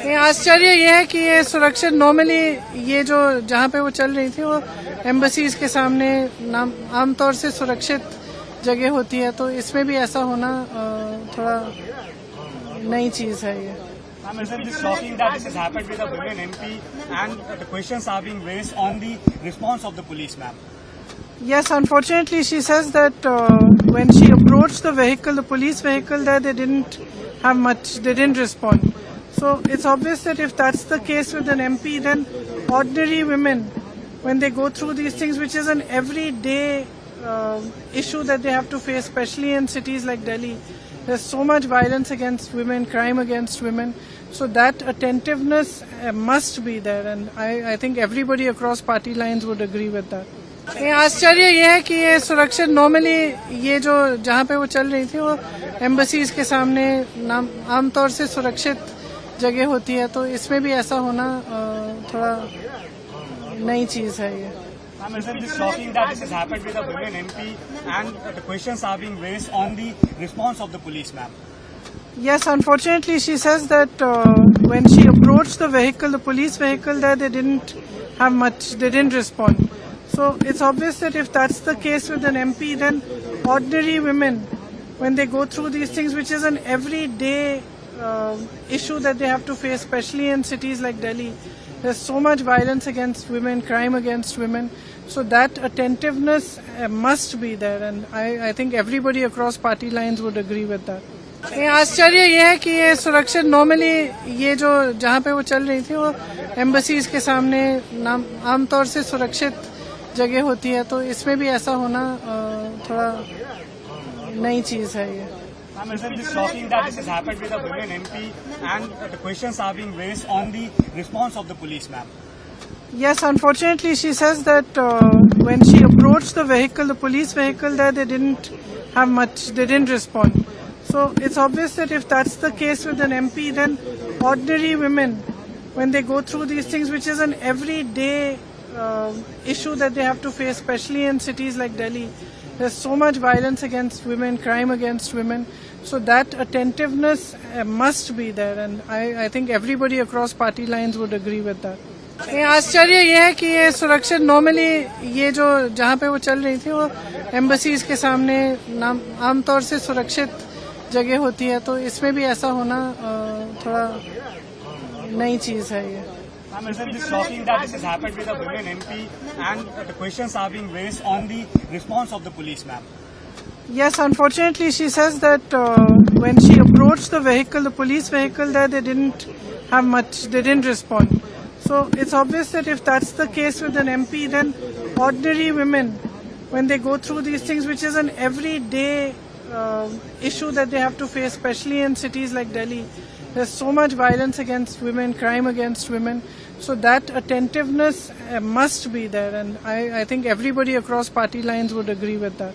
आश्चर्य ये है कि ये सुरक्षित नॉर्मली ये जो जहाँ पे वो चल रही थी वो एम्बसीज के सामने आमतौर से सुरक्षित जगह होती है, तो इसमें भी ऐसा होना थोड़ा नई चीज है ये। Ma'am, isn't this shocking that this has happened with a women MP and the questions are being raised on the response of the police, ma'am? Yes, unfortunately, she says that when she approached the vehicle, the police vehicle there, they didn't have much, they didn't respond. So it's obvious that if that's the case with an MP, then ordinary women, when they go through these things, which is an everyday issue that they have to face, especially in cities like Delhi, there's so much violence against women, crime against women. So that attentiveness must be there, and I think everybody across party lines would agree with that. आश्चर्य ये है कि ये सुरक्षित normally ये जो जहाँ पे वो चल रही थी वो एम्बसीज के सामने आमतौर से सुरक्षित जगह होती है, तो इसमें भी ऐसा होना थोड़ा नई चीज है ये। Ma'am, isn't this shocking that this has happened with a women MP and the questions are being raised on the response of the police, ma'am? Yes, unfortunately, she says that when she approached the vehicle, the police vehicle there, they didn't have much, they didn't respond. So it's obvious that if that's the case with an MP, then ordinary women, when they go through these things, which is an everyday issue that they have to face, especially in cities like Delhi, there's so much violence against women, crime against women. So that attentiveness must be there, and I think everybody across party lines would agree with that. आश्चर्य ये है कि ये सुरक्षित normally ये जो जहाँ पे वो चल रही थी वो एम्बसीज के सामने आमतौर से सुरक्षित जगह होती है, तो इसमें भी ऐसा होना थोड़ा नई चीज है ये। Ma'am, isn't this shocking that this has happened with a women MP and the questions are being raised on the response of the police, ma'am? Yes, unfortunately, she says that when she approached the vehicle, the police vehicle there, they didn't have much, they didn't respond. So it's obvious that if that's the case with an MP, then ordinary women, when they go through these things, which is an everyday issue that they have to face, especially in cities like Delhi, there's so much violence against women, crime against women. So that attentiveness must be there, and I think everybody across party lines would agree with that. आश्चर्य ये है कि ये सुरक्षित normally ये जो जहाँ पे वो चल रही थी वो एम्बसीज के सामने आमतौर से सुरक्षित जगह होती है, तो इसमें भी ऐसा होना थोड़ा नई चीज है ये। Ma'am, isn't this shocking that this has happened with a women MP and the questions are being raised on the response of the police, ma'am? Yes, unfortunately, she says that when she approached the vehicle, the police vehicle there, they didn't have much, they didn't respond. So it's obvious that if that's the case with an MP, then ordinary women, when they go through these things, which is an everyday issue that they have to face, especially in cities like Delhi, there's so much violence against women, crime against women. So that attentiveness must be there, and I think everybody across party lines would agree with that.